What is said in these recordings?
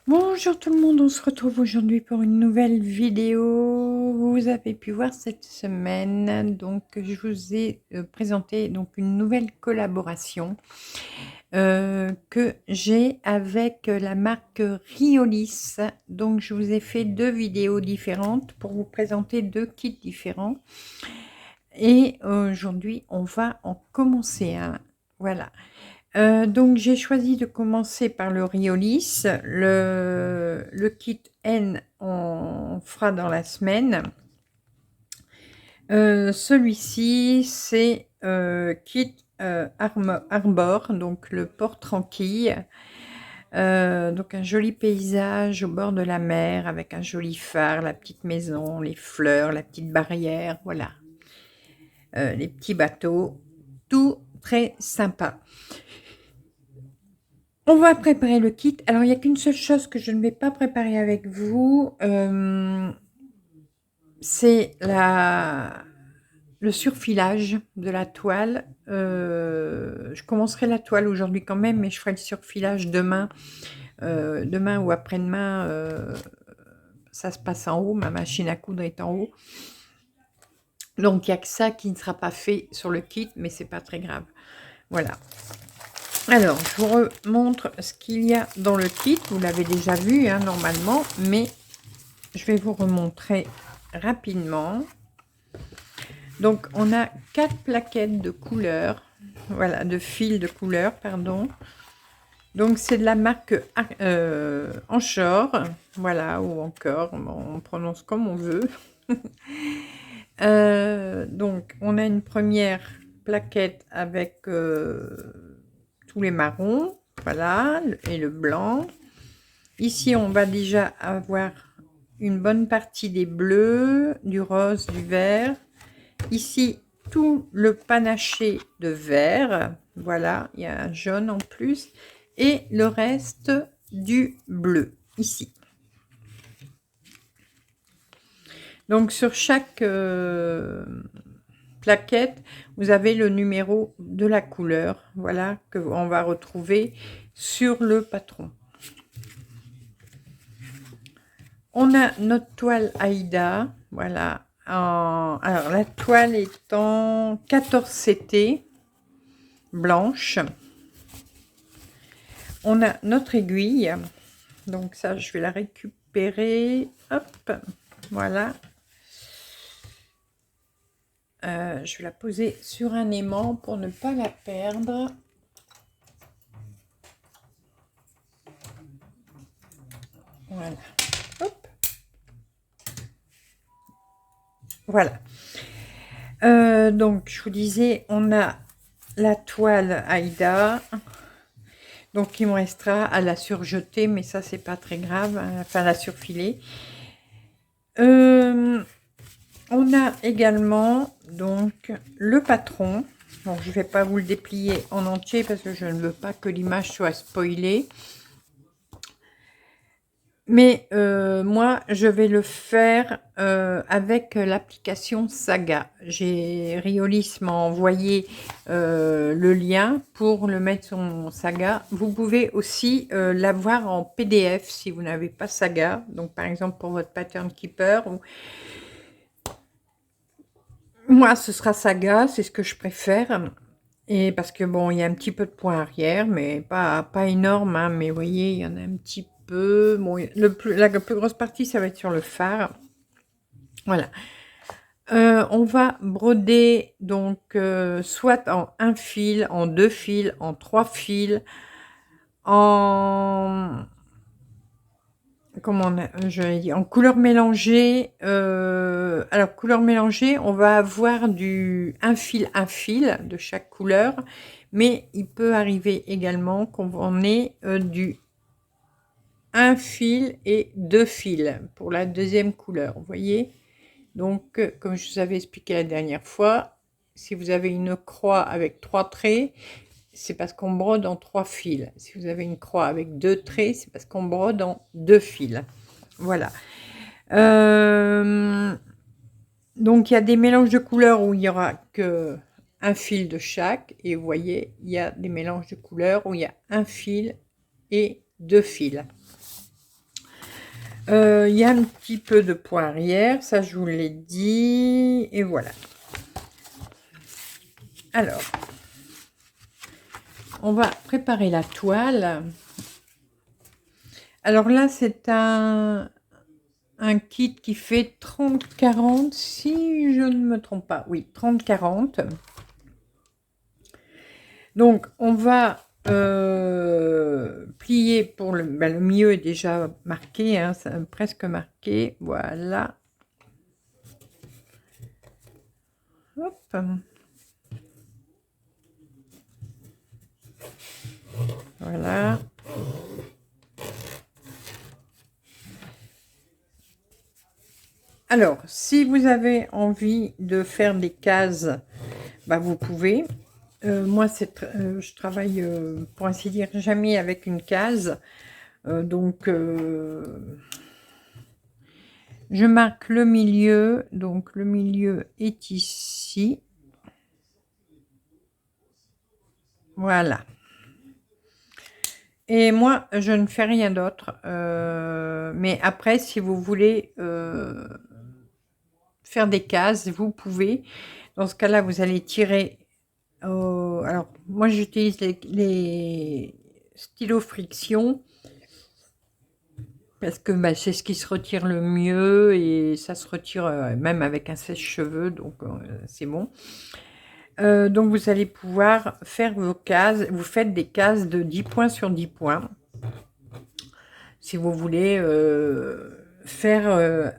Bonjour tout le monde, on se retrouve aujourd'hui pour une nouvelle vidéo. Vous avez pu voir cette semaine, donc je vous ai présenté donc une nouvelle collaboration que j'ai avec la marque Riolis. Donc je vous ai fait deux vidéos différentes pour vous présenter deux kits différents. Et aujourd'hui on va en commencer un. Voilà. Donc j'ai choisi de commencer par le Riolis. Le kit N, on fera dans la semaine. Celui-ci, c'est kit Arbor, donc le port tranquille. Donc un joli paysage au bord de la mer avec un joli phare, la petite maison, les fleurs, la petite barrière, voilà. Les petits bateaux, tout très sympa. On va préparer le kit. Alors, il n'y a qu'une seule chose que je ne vais pas préparer avec vous. C'est le surfilage de la toile. Je commencerai la toile aujourd'hui quand même, mais je ferai le surfilage demain. Demain ou après-demain, ça se passe en haut. Ma machine à coudre est en haut. Donc, il n'y a que ça qui ne sera pas fait sur le kit, mais c'est pas très grave. Voilà. Alors, je vous remontre ce qu'il y a dans le kit. Vous l'avez déjà vu, hein, normalement, mais je vais vous remontrer rapidement. Donc, on a 4 plaquettes de couleurs. Voilà, de fils de couleurs, pardon. Donc, c'est de la marque Anchor. Voilà, ou encore, on prononce comme on veut. Donc, on a une première plaquette avec tous les marrons, voilà, et le blanc. Ici, on va déjà avoir une bonne partie des bleus, du rose, du vert. Ici, tout le panaché de vert, voilà, il y a un jaune en plus, et le reste du bleu, ici. Donc, sur chaque plaquette, vous avez le numéro de la couleur, voilà, que on va retrouver sur le patron. On a notre toile Aïda, voilà. Alors, la toile est en 14 CT, blanche. On a notre aiguille, donc ça, je vais la récupérer. Hop, voilà. Je vais la poser sur un aimant pour ne pas la perdre. Voilà. Hop. Voilà. Donc, je vous disais, on a la toile Aïda. Donc, il me restera à la surjeter, mais ça, c'est pas très grave. Enfin, la surfiler. On a également donc le patron. Donc, je ne vais pas vous le déplier en entier parce que je ne veux pas que l'image soit spoilée. Mais moi, je vais le faire avec l'application Saga. Riolis m'a envoyé le lien pour le mettre sur mon Saga. Vous pouvez aussi l'avoir en PDF si vous n'avez pas Saga. Donc, par exemple, pour votre Pattern Keeper. Moi, ce sera Saga, c'est ce que je préfère. Et parce que bon, il y a un petit peu de point arrière, mais pas énorme, hein, mais vous voyez, il y en a un petit peu. Bon, la plus grosse partie, ça va être sur le phare. Voilà. On va broder donc soit en un fil, en 2 fils, en 3 fils, en comment je dit, en couleur mélangée. Alors, couleur mélangée, on va avoir un fil de chaque couleur, mais il peut arriver également qu'on ait du un fil et 2 fils pour la deuxième couleur, vous voyez. Donc, comme je vous avais expliqué la dernière fois, si vous avez une croix avec 3 traits, c'est parce qu'on brode en 3 fils. Si vous avez une croix avec 2 traits, c'est parce qu'on brode en 2 fils. Voilà. Donc, il y a des mélanges de couleurs où il n'y aura que un fil de chaque. Et vous voyez, il y a des mélanges de couleurs où il y a un fil et 2 fils. Il y a un petit peu de point arrière, ça je vous l'ai dit, et voilà. Alors, on va préparer la toile. Alors là, c'est un kit qui fait 30-40, si je ne me trompe pas. Oui, 30-40. Donc, on va plier pour le milieu est déjà marqué, hein, c'est presque marqué. Voilà. Hop. Voilà. Alors, si vous avez envie de faire des cases, bah, vous pouvez. Moi, je travaille, pour ainsi dire, jamais avec une case. Donc, je marque le milieu. Donc, le milieu est ici. Voilà. Et moi, je ne fais rien d'autre. Mais après, si vous voulez faire des cases, vous pouvez. Dans ce cas-là, vous allez tirer. Alors, moi, j'utilise les stylos friction parce que bah, c'est ce qui se retire le mieux et ça se retire même avec un sèche-cheveux, donc c'est bon. Donc, vous allez pouvoir faire vos cases. Vous faites des cases de 10 points sur 10 points. Si vous voulez faire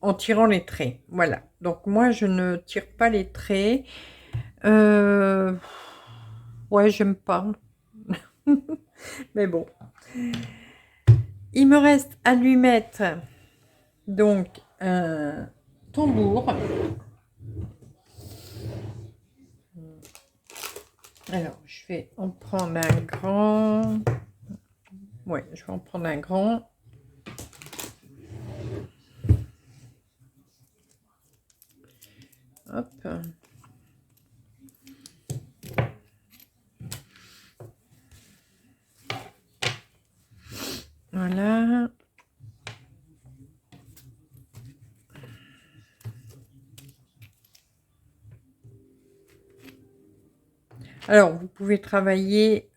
en tirant les traits. Voilà. Donc, moi, je ne tire pas les traits. Ouais, j'aime pas. Mais bon. Il me reste à lui mettre donc un tambour. Alors, je vais en prendre un grand. Ouais, je vais en prendre un grand. Hop. Voilà. Alors, vous pouvez travailler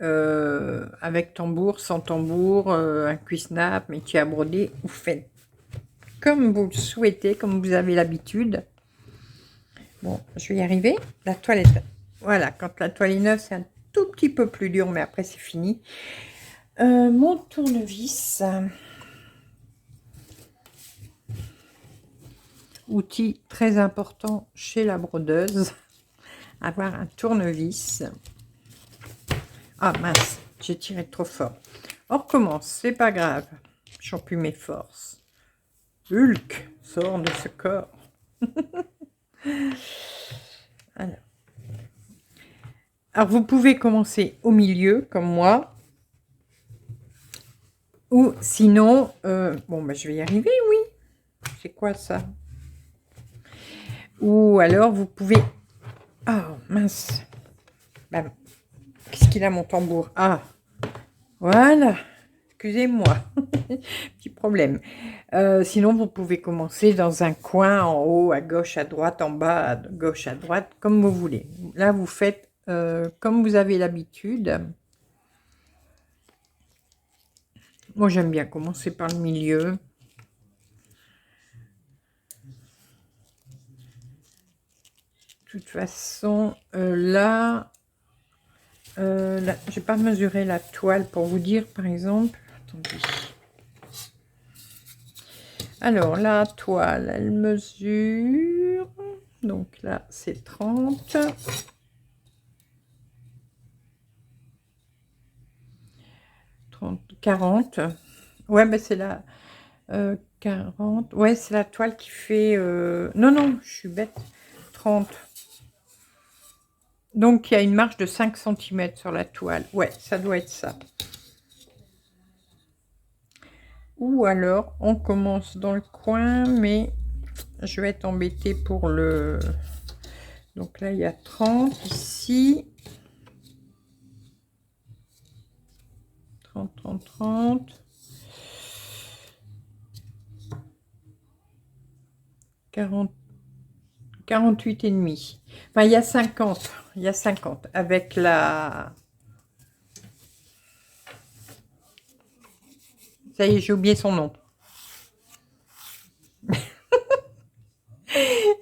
avec tambour, sans tambour, un cuisse-nappe, métier à broder. Vous faites comme vous le souhaitez, comme vous avez l'habitude. Bon, je vais y arriver. La toile est... Voilà, quand la toile est neuve, c'est un tout petit peu plus dur, mais après, c'est fini. Mon tournevis. Outil très important chez la brodeuse. Avoir un tournevis. Ah mince, j'ai tiré trop fort. On recommence, c'est pas grave. J'en plus mes forces. Hulk sort de ce corps. Alors, vous pouvez commencer au milieu, comme moi. Ou sinon, bon, bah, je vais y arriver, oui. C'est quoi ça? Ou alors, vous pouvez... Ah, mince. Bah, qu'est-ce qu'il a, mon tambour? Ah, voilà. Excusez-moi. Petit problème. Sinon, vous pouvez commencer dans un coin, en haut, à gauche, à droite, en bas, à gauche, à droite, comme vous voulez. Là, vous faites comme vous avez l'habitude. Moi, j'aime bien commencer par le milieu. De toute façon, là, je n'ai pas mesuré la toile pour vous dire, par exemple. Attendez. Alors, la toile, elle mesure, donc là, c'est 30. 30, 40. Ouais, mais c'est la 40. Ouais, c'est la toile qui fait... Non, non, je suis bête. 30. Donc, il y a une marge de 5 cm sur la toile. Ouais, ça doit être ça. Ou alors, on commence dans le coin, mais je vais être embêtée pour le... Donc là, il y a 30 ici. 30, 30, 30. 40, 48 et demi. Enfin, il y a 50. Il y a 50 avec la... Ça y est, j'ai oublié son nom.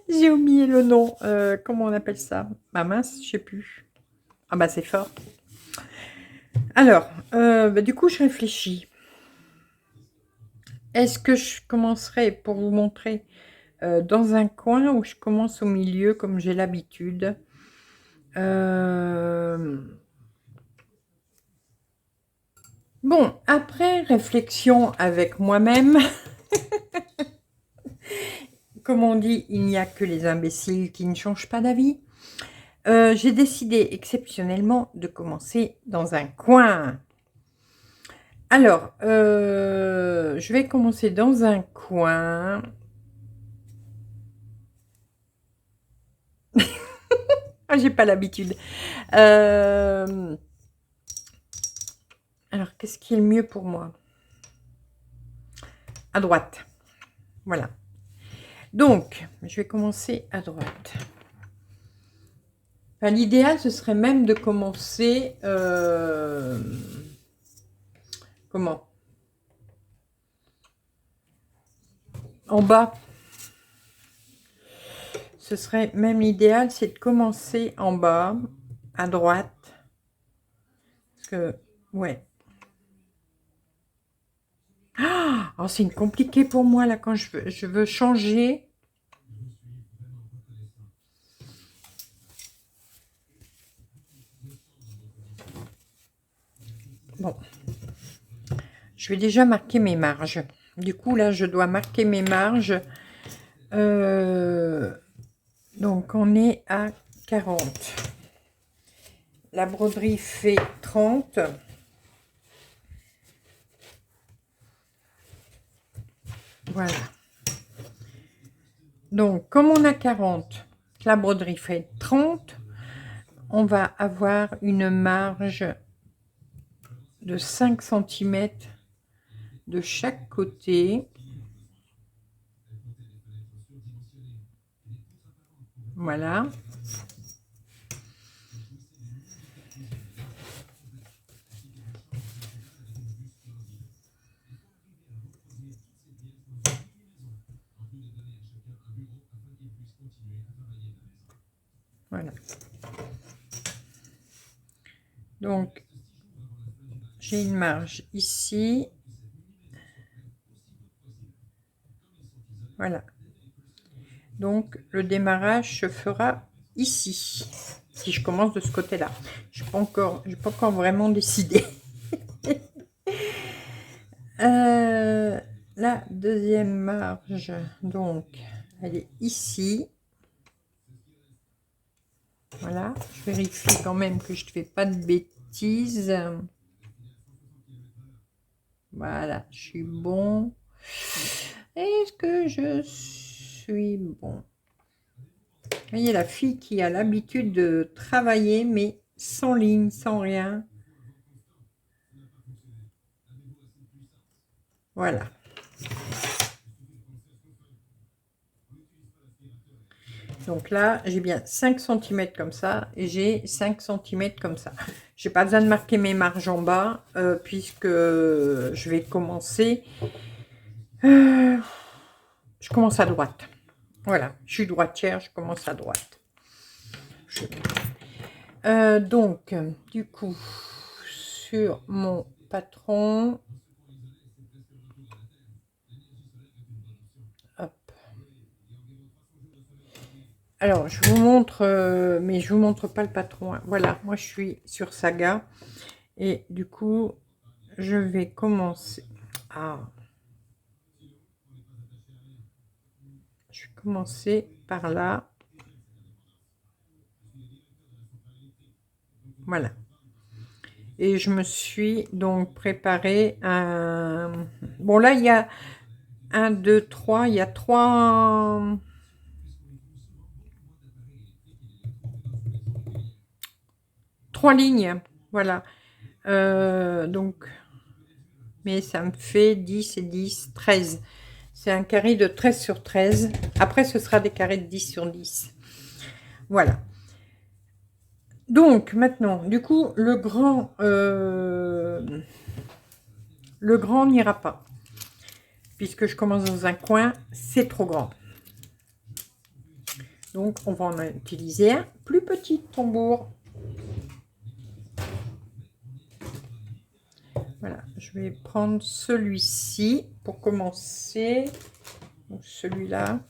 J'ai oublié le nom. Comment on appelle ça? Bah mince, je sais plus. Ah bah c'est fort. Alors, bah, du coup, je réfléchis. Est-ce que je commencerai, pour vous montrer, dans un coin ou je commence au milieu comme j'ai l'habitude? Bon, après réflexion avec moi-même, comme on dit, il n'y a que les imbéciles qui ne changent pas d'avis. J'ai décidé exceptionnellement de commencer dans un coin. Alors, je vais commencer dans un coin. Ah, j'ai pas l'habitude. Alors, qu'est-ce qui est le mieux pour moi? À droite. Voilà. Donc, je vais commencer à droite. Enfin, l'idéal, ce serait même de commencer... comment? En bas. Ce serait même l'idéal, c'est de commencer en bas, à droite. Parce que, ouais. Oh, c'est compliqué pour moi, là, quand je veux changer. Bon. Je vais déjà marquer mes marges. Du coup, là, je dois marquer mes marges. Donc, on est à 40. La broderie fait 30. Voilà. Donc, comme on a 40, la broderie fait 30, on va avoir une marge de 5 cm de chaque côté. Voilà. Voilà. Donc, j'ai une marge ici. Voilà. Donc, le démarrage se fera ici. Si je commence de ce côté-là. Je n'ai pas encore vraiment décidé. La deuxième marge, donc, elle est ici. Voilà. Je vérifie quand même que je ne fais pas de bêtises. Voilà, je suis bon. Est-ce que je suis bon? Vous voyez, la fille qui a l'habitude de travailler, mais sans ligne, sans rien. Voilà. Donc là, j'ai bien 5 cm comme ça, et j'ai 5 cm comme ça. J'ai pas besoin de marquer mes marges en bas, puisque je vais commencer. Je commence à droite. Voilà, je suis droitière, je commence à droite. Donc, du coup, sur mon patron, Alors, je vous montre, mais je vous montre pas le patron, hein. Voilà, moi je suis sur Saga. Et du coup, je vais commencer. Ah, je vais commencer par là. Voilà. Et je me suis donc préparé un... Bon, là, il y a 1, 2, 3. Il y a 3 lignes. Voilà. Donc, mais ça me fait 10 et 10, 13. C'est un carré de 13 sur 13. Après, ce sera des carrés de 10 sur 10. Voilà. Donc, maintenant, du coup, le grand n'ira pas. Puisque je commence dans un coin, c'est trop grand. Donc, on va en utiliser un plus petit tambour. Voilà, je vais prendre celui-ci pour commencer. Celui-là.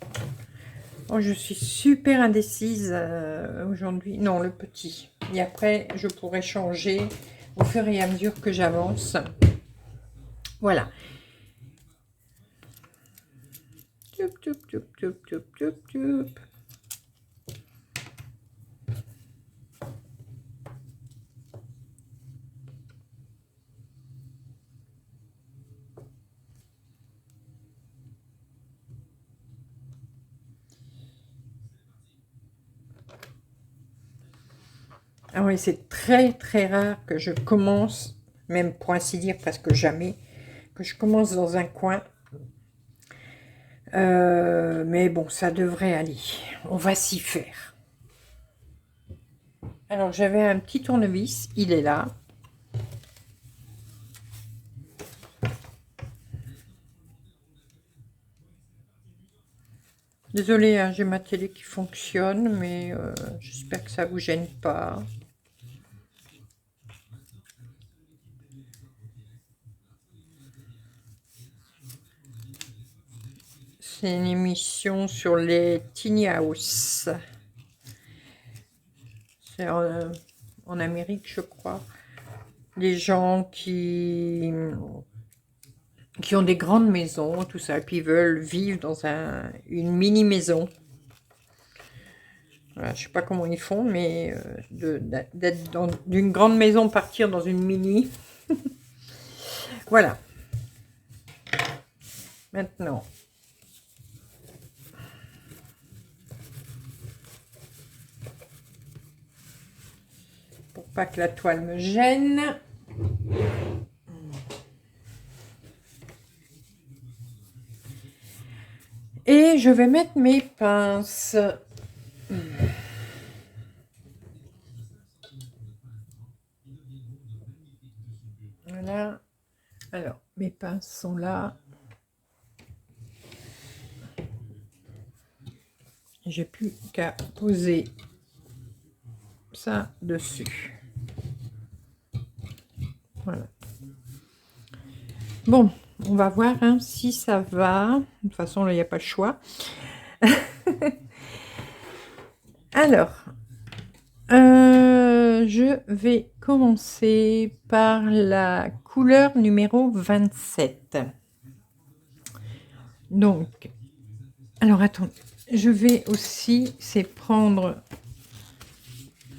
Oh, je suis super indécise aujourd'hui. Non, le petit. Et après, je pourrai changer au fur et à mesure que j'avance. Voilà. Tup, tup, tup, tup, tup, tup, tup. Ah oui, c'est très très rare que je commence, même pour ainsi dire presque jamais, que je commence dans un coin. Mais bon, ça devrait aller. On va s'y faire. Alors, j'avais un petit tournevis, il est là. Désolée, hein, j'ai ma télé qui fonctionne, mais j'espère que ça vous gêne pas. C'est une émission sur les tiny house. C'est en Amérique, je crois. Les gens qui ont des grandes maisons, tout ça, et puis veulent vivre dans une mini-maison. Voilà, je sais pas comment ils font, mais d'être d'une grande maison, partir dans une mini. Voilà. Maintenant. Pour pas que la toile me gêne. Et je vais mettre mes pinces. Voilà. Alors, mes pinces sont là. J'ai plus qu'à poser ça dessus. Voilà. Bon, on va voir hein, si ça va. De toute façon, là, il n'y a pas le choix. Alors, je vais commencer par la couleur numéro 27. Donc, alors attends, je vais aussi, c'est prendre...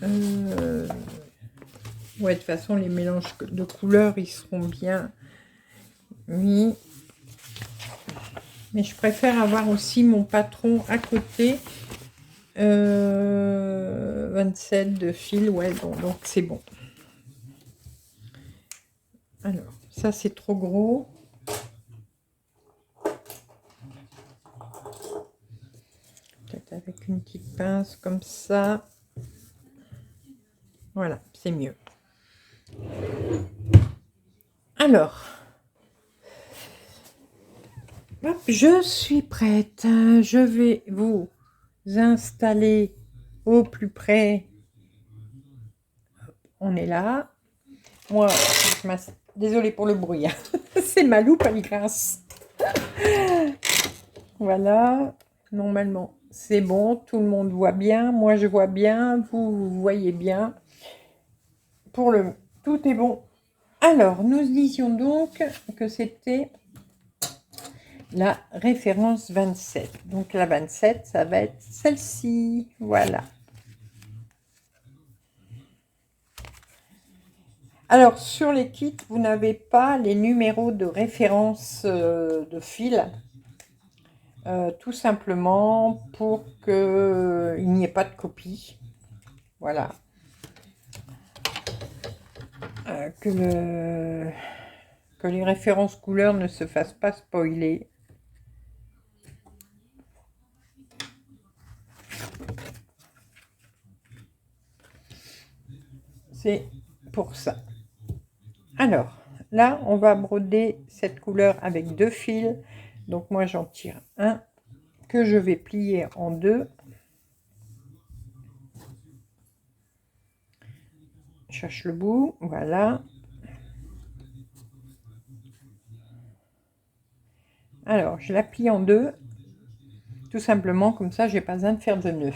ouais, de toute façon, les mélanges de couleurs, ils seront bien mis. Mais je préfère avoir aussi mon patron à côté. 27 de fil, ouais, bon, donc c'est bon. Alors, ça c'est trop gros. Peut-être avec une petite pince comme ça. Voilà, c'est mieux. Alors, hop, je suis prête. Je vais vous installer au plus près. On est là. Moi, désolée pour le bruit. Hein. C'est ma loupe à glace. Voilà. Normalement, C'est bon, tout le monde voit bien, moi je vois bien, vous voyez bien. Tout est bon. Alors, nous disions donc que c'était la référence 27. Donc la 27, ça va être celle-ci. Voilà. Alors, sur les kits, vous n'avez pas les numéros de référence de fil. Tout simplement pour qu'il n'y ait pas de copie. Voilà. Que les références couleurs ne se fassent pas spoiler. C'est pour ça. Alors, là, on va broder cette couleur avec 2 fils. Donc, moi, j'en tire un que je vais plier en 2. Je cherche le bout, voilà. Alors, je la plie en 2. Tout simplement, comme ça, j'ai pas besoin de faire de nœud.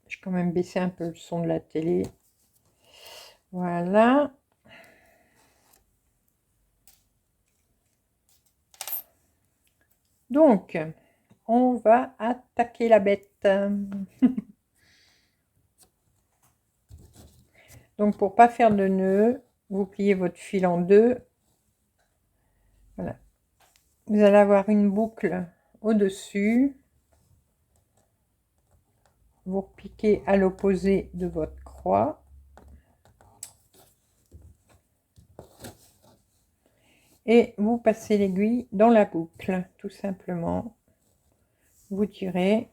Je vais quand même baisser un peu le son de la télé. Voilà. Donc, on va attaquer la bête. Donc, pour pas faire de nœud, vous pliez votre fil en 2. Voilà. Vous allez avoir une boucle au-dessus. Vous repiquez à l'opposé de votre croix. Et vous passez l'aiguille dans la boucle, tout simplement. Vous tirez.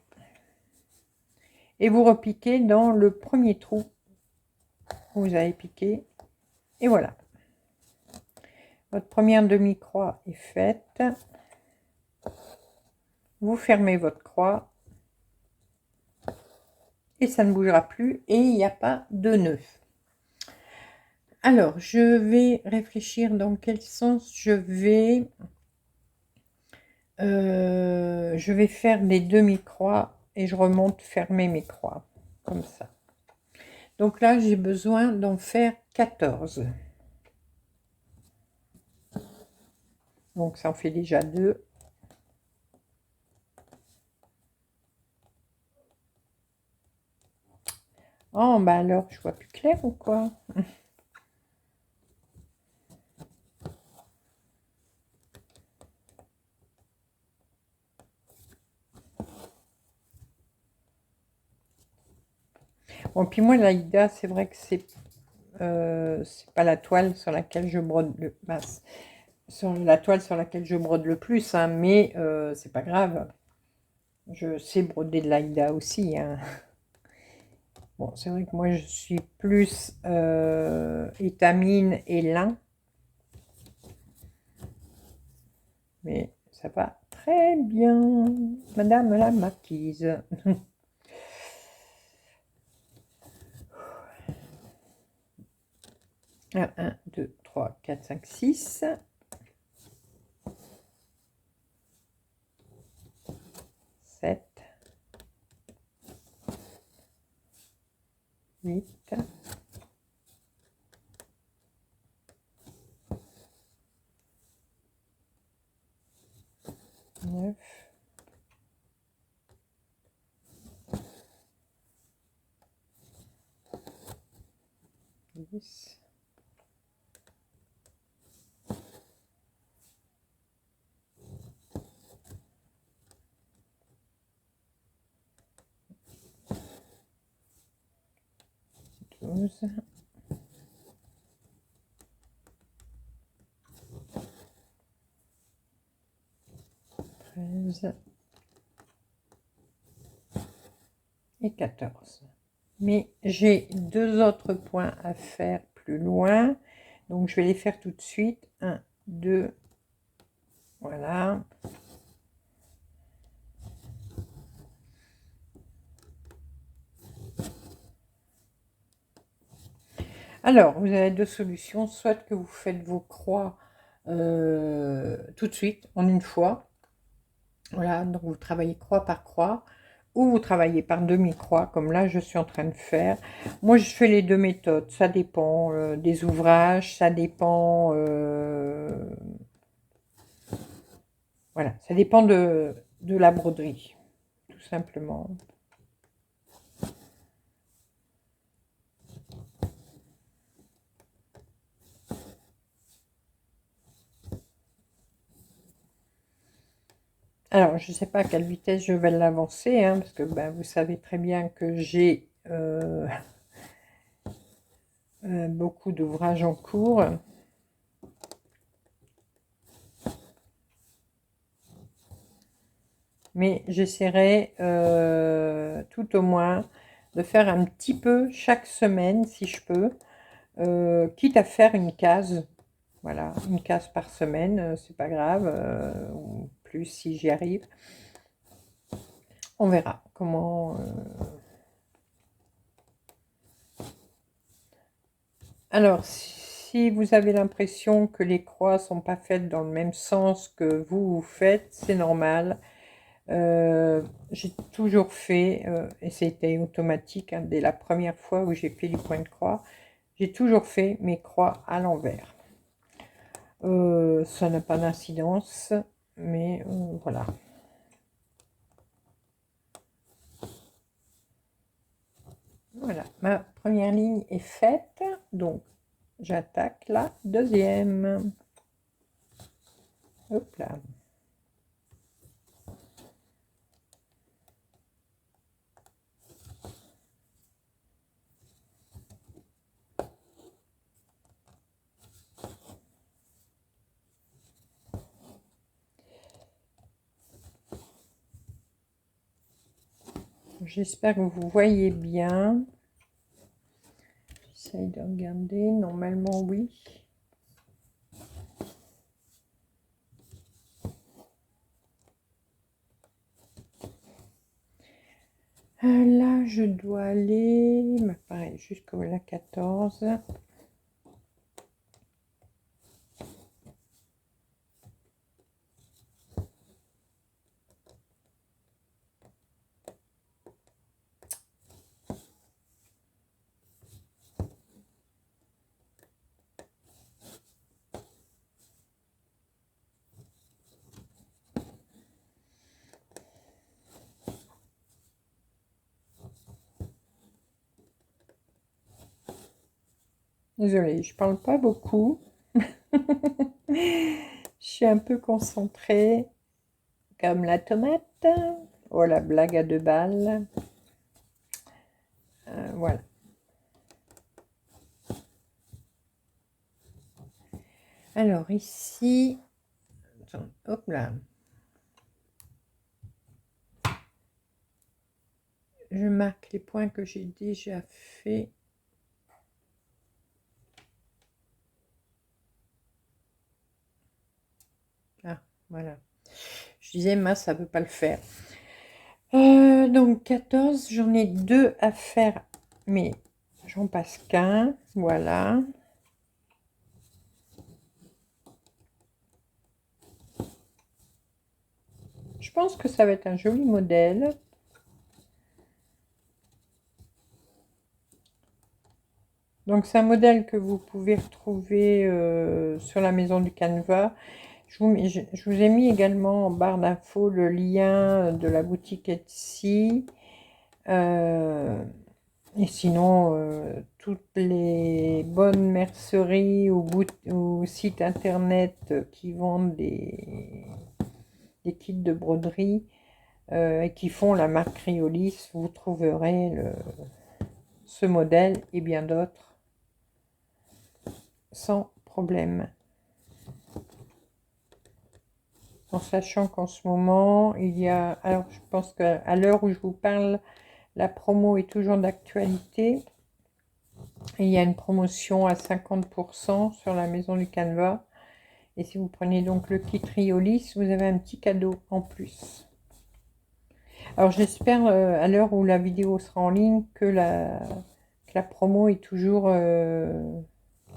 Et vous repiquez dans le premier trou où vous avez piqué. Et voilà. Votre première demi-croix est faite. Vous fermez votre croix. Et ça ne bougera plus. Et il n'y a pas de nœud. Alors, je vais réfléchir dans quel sens je vais faire des demi-croix et je remonte fermer mes croix, comme ça. Donc là, j'ai besoin d'en faire 14. Donc ça en fait déjà 2. Oh, bah alors, je vois plus clair ou quoi? Bon, puis moi, l'Aïda, c'est vrai que c'est pas la toile sur laquelle je brode le... sur la toile sur laquelle je brode le plus, hein, mais c'est pas grave. Je sais broder de l'Aïda aussi, hein. Bon, c'est vrai que moi, je suis plus étamine et lin. Mais ça va très bien, Madame la Marquise. 1, 2, 3, 4, 5, 6. 7. 8. 9. 10. 12. 13. Et 14. Mais j'ai 2 autres points à faire plus loin. Donc, je vais les faire tout de suite. 1, 2. Voilà. Alors, vous avez deux solutions, soit que vous faites vos croix tout de suite, en une fois. Voilà, donc vous travaillez croix par croix, ou vous travaillez par demi-croix, comme là je suis en train de faire. Moi je fais les deux méthodes, ça dépend des ouvrages, ça dépend, voilà, ça dépend de la broderie, tout simplement. Alors, je ne sais pas à quelle vitesse je vais l'avancer, hein, parce que ben, vous savez très bien que j'ai beaucoup d'ouvrages en cours. Mais j'essaierai tout au moins de faire un petit peu chaque semaine, si je peux, quitte à faire une case. Voilà, une case par semaine, c'est pas grave, ou plus si j'y arrive. On verra comment. Alors, si vous avez l'impression que les croix sont pas faites dans le même sens que vous faites, c'est normal. J'ai toujours fait, et c'était automatique, hein, dès la première fois où j'ai fait du point de croix, j'ai toujours fait mes croix à l'envers. Ça n'a pas d'incidence, mais voilà. Voilà, ma première ligne est faite, donc j'attaque la deuxième. Hop là. J'espère que vous voyez bien. J'essaye de regarder. Normalement, oui. Là, je dois aller, pareil, jusqu'au la 14. Désolée, je parle pas beaucoup. Je suis un peu concentrée, comme la tomate. Oh, la blague à 2 balles. Voilà. Alors, ici... Attends, hop là. Je marque les points que j'ai déjà fait. Ah, voilà. Je disais, mince, ça ne peut pas le faire. Donc 14, j'en ai 2 à faire, mais j'en passe qu'un, voilà. Je pense que ça va être un joli modèle. Donc c'est un modèle que vous pouvez retrouver sur la maison du Canva. Je vous ai mis également en barre d'infos le lien de la boutique Etsy. Et sinon, toutes les bonnes merceries ou sites internet qui vendent des kits de broderie et qui font la marque Cryolis, vous trouverez ce modèle et bien d'autres sans problème. En sachant qu'en ce moment, il y a... Alors, je pense qu'à l'heure où je vous parle, la promo est toujours d'actualité. Il y a une promotion à 50% sur la maison du Canva. Et si vous prenez donc le kit Cryolis, vous avez un petit cadeau en plus. Alors j'espère à l'heure où la vidéo sera en ligne que que la promo est toujours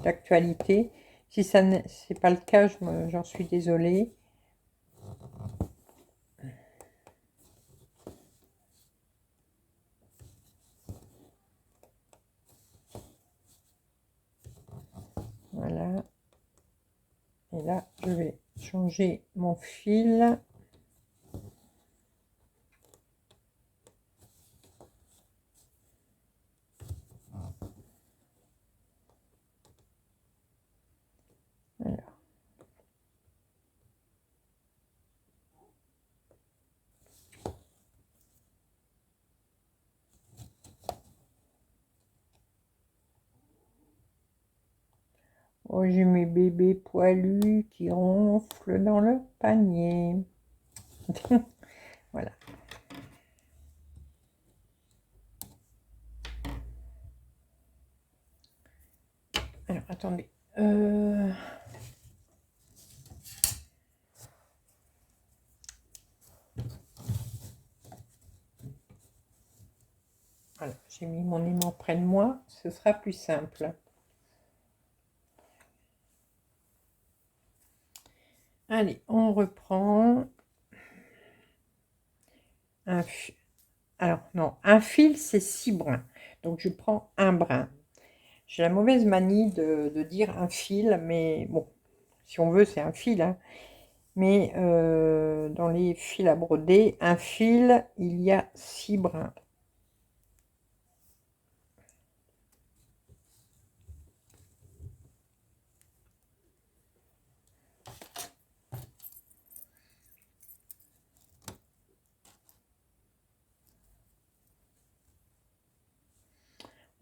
d'actualité. Si ça n'est pas le cas, j'en suis désolée. Voilà. Et là, je vais changer mon fil. Alors. Oh, j'ai mes bébés poilus qui ronflent dans le panier. Voilà. Alors, attendez. Voilà, j'ai mis mon aimant près de moi. Ce sera plus simple. Allez, on reprend. Alors, non, un fil, c'est 6 brins. Donc, je prends un brin. J'ai la mauvaise manie de dire un fil, mais bon, si on veut, c'est un fil, hein. Mais dans les fils à broder, un fil, il y a 6 brins.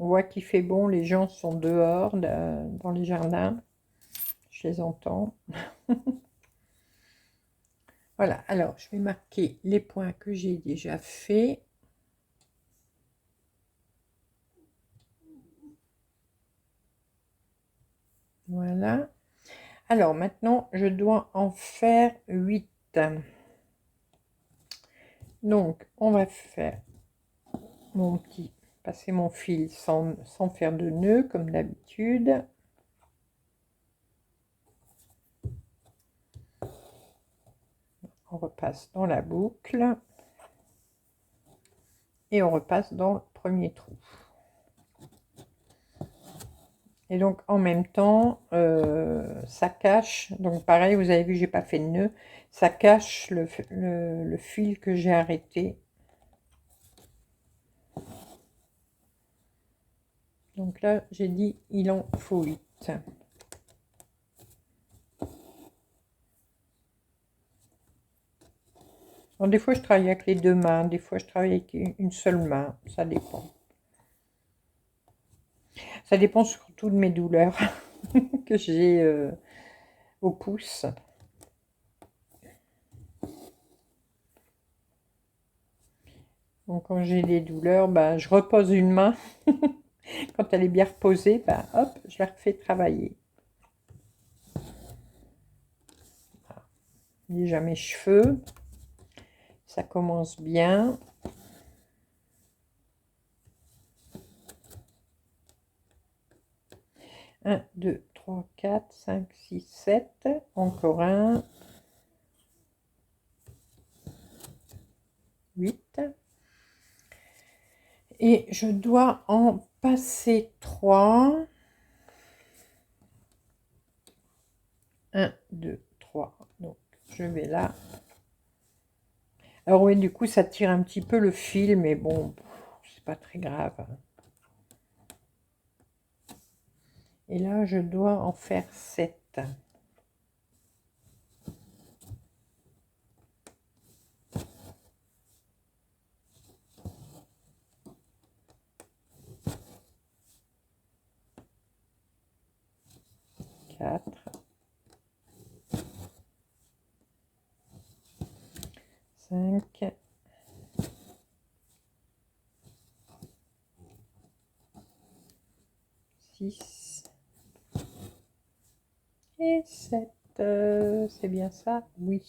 On voit qu'il fait bon, les gens sont dehors, dans les jardins. Je les entends. Voilà, alors je vais marquer les points que j'ai déjà faits. Voilà. Alors maintenant, je dois en faire 8. Donc, on va faire passer mon fil sans faire de nœud, comme d'habitude. On repasse dans la boucle. Et on repasse dans le premier trou. Et donc, en même temps, ça cache. Donc, pareil, vous avez vu, j'ai pas fait de nœud. Ça cache le fil que j'ai arrêté. Donc là, j'ai dit, il en faut 8. Alors, des fois, je travaille avec les 2 mains. Des fois, je travaille avec une seule main. Ça dépend. Ça dépend surtout de mes douleurs que j'ai au pouce. Donc, quand j'ai des douleurs, ben, je repose une main. Quand elle est bien reposée, ben, hop, je la refais travailler. Déjà mes cheveux, ça commence bien. Un, 2, 3, 4, 5, 6, 7. Encore un. 8. Et je dois en passer 3. 1, 2, 3. Donc, je vais là. Alors oui, du coup, ça tire un petit peu le fil, mais bon, c'est pas très grave. Et là, je dois en faire 7. 4. 5. 6. Et 7. C'est bien ça? Oui.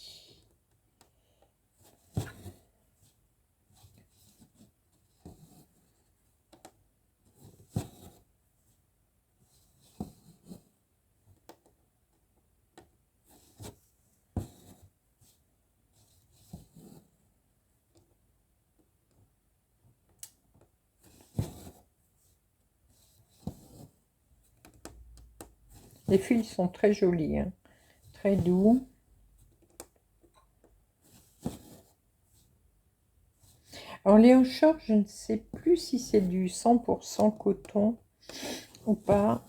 Les fils sont très jolis, hein, très doux. Alors les hancheurs, je ne sais plus si c'est du 100% coton ou pas.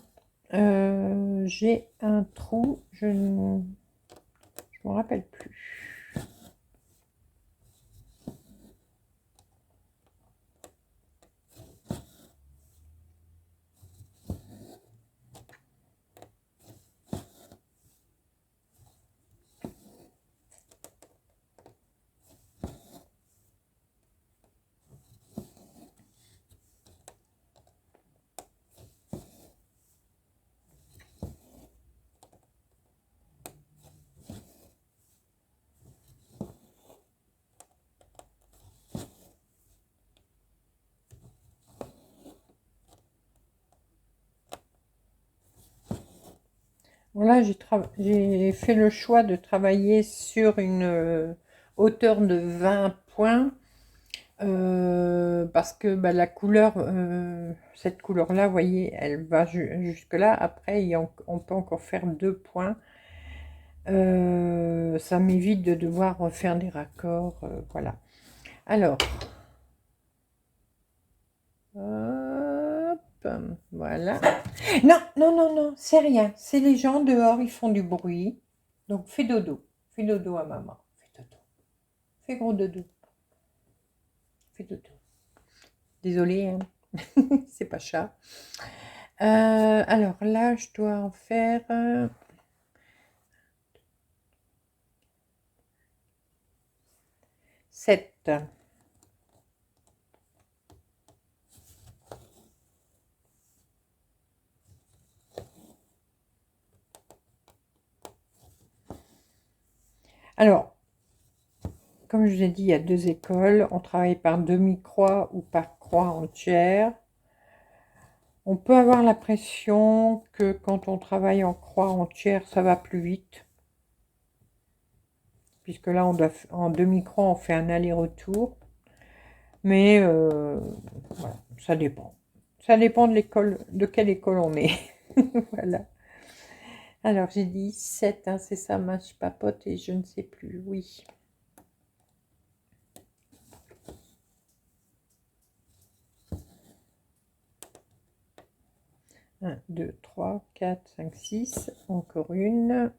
J'ai un trou, je ne me rappelle plus. Voilà, j'ai fait le choix de travailler sur une hauteur de 20 points parce que bah, la couleur, cette couleur-là, vous voyez, elle va jusque-là. Après, on peut encore faire 2 points. Ça m'évite de devoir refaire des raccords, voilà. Alors, hop, voilà. Non, non, non, non, c'est rien. C'est les gens dehors, ils font du bruit. Donc, fais dodo. Fais dodo à maman. Fais dodo. Fais gros dodo. Fais dodo. Désolée, hein. C'est pas chat. Alors là, je dois en faire 7. Alors, comme je vous ai dit, il y a 2 écoles. On travaille par demi-croix ou par croix entière. On peut avoir l'impression que quand on travaille en croix entière, ça va plus vite. Puisque là, en demi-croix, on fait un aller-retour. Mais voilà, ça dépend. Ça dépend de l'école, de quelle école on est. Voilà. Alors, j'ai dit 7, hein, c'est ça, je papote et je ne sais plus. Oui. 1, 2, 3, 4, 5, 6. Encore une.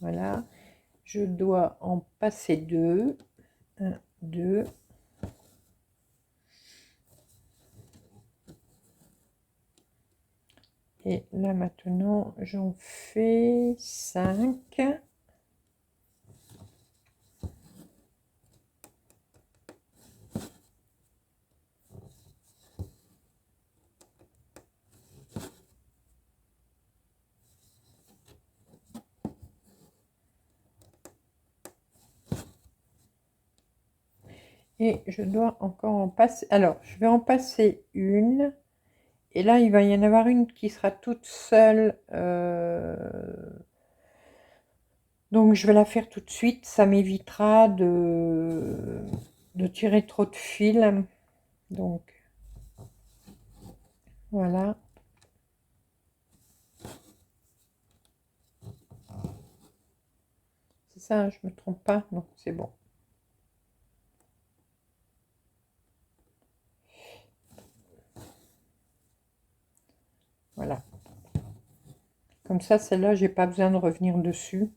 Voilà. Je dois en passer 2. 1, 2. Et là maintenant, j'en fais 5. Et je dois encore en passer. Alors, je vais en passer une. Et là, il va y en avoir une qui sera toute seule. Donc, je vais la faire tout de suite. Ça m'évitera de tirer trop de fil. Donc, voilà. C'est ça, hein, je me trompe pas? Non, c'est bon. Voilà. Comme ça, celle-là, j'ai pas besoin de revenir dessus.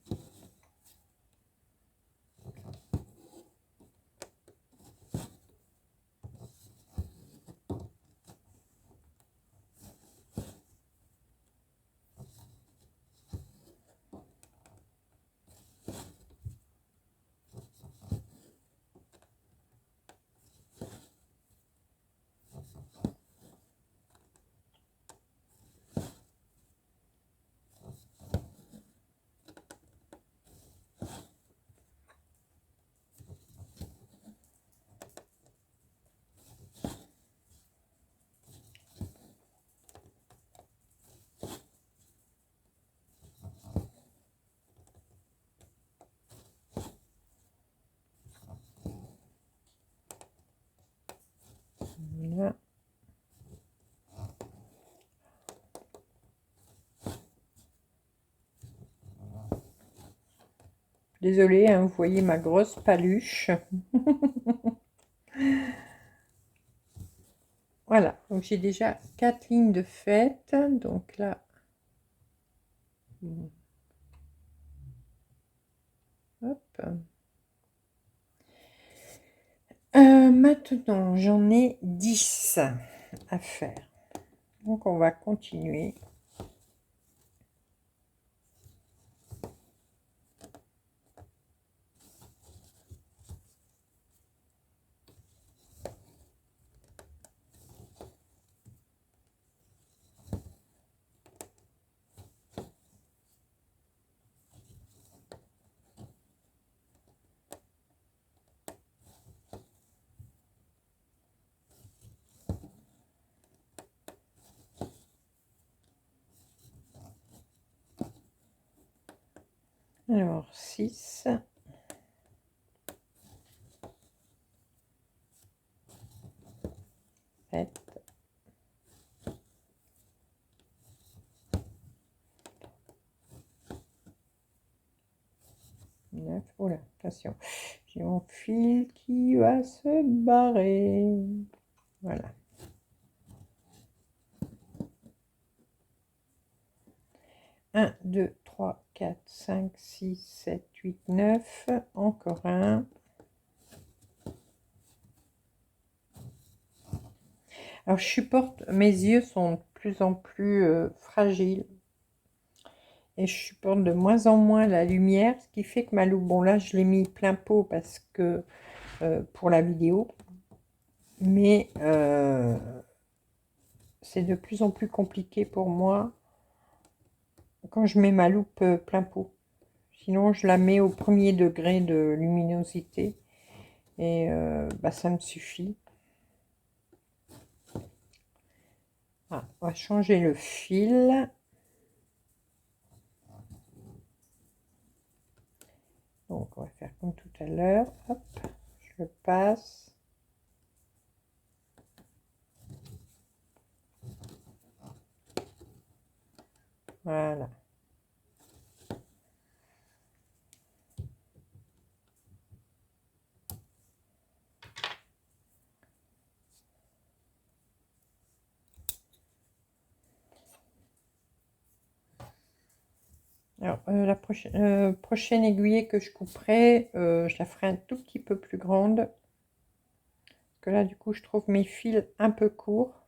Désolée, hein, vous voyez ma grosse paluche. Voilà, donc j'ai déjà 4 lignes de fête. Donc là, hop. Maintenant, j'en ai 10 à faire. Donc on va continuer. Alors, 6, 7, 9, oh là, attention, j'ai mon fil qui va se barrer. Voilà. 1, 2, 3, 4, 5, 6, 7, 8, 9. Encore un. Alors, je supporte, mes yeux sont de plus en plus fragiles. Et je supporte de moins en moins la lumière, ce qui fait que ma loupe, bon là, je l'ai mis plein pot parce que pour la vidéo. Mais c'est de plus en plus compliqué pour moi quand je mets ma loupe plein pot. Sinon, je la mets au premier degré de luminosité et bah, ça me suffit. Ah, on va changer le fil. Donc, on va faire comme tout à l'heure. Hop, je le passe. Voilà. Alors, la prochaine aiguille que je couperai, je la ferai un tout petit peu plus grande. Parce que là, du coup, je trouve mes fils un peu courts.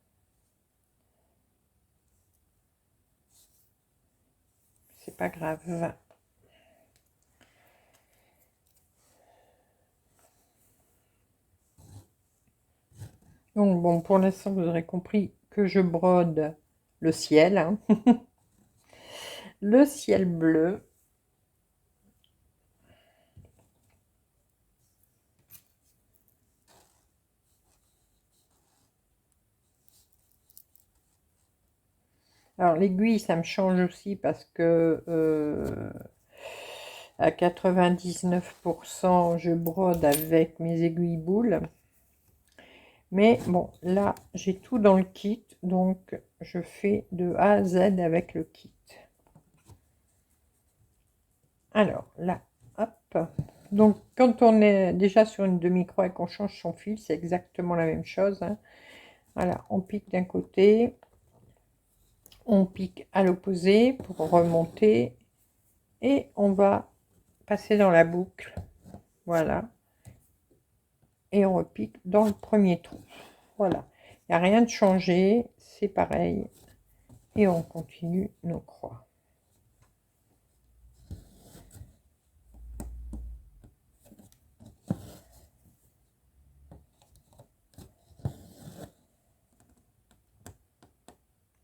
C'est pas grave. Donc, bon, pour l'instant, vous aurez compris que je brode le ciel. Hein. Le ciel bleu. Alors l'aiguille, ça me change aussi parce que à 99%, je brode avec mes aiguilles boules. Mais bon, là, j'ai tout dans le kit, donc je fais de A à Z avec le kit. Alors là, hop. Donc quand on est déjà sur une demi-croix et qu'on change son fil, c'est exactement la même chose. Hein. Voilà, on pique d'un côté. On pique à l'opposé pour remonter et on va passer dans la boucle, voilà, et on repique dans le premier trou, voilà, il n'y a rien de changé, c'est pareil, et on continue nos croix.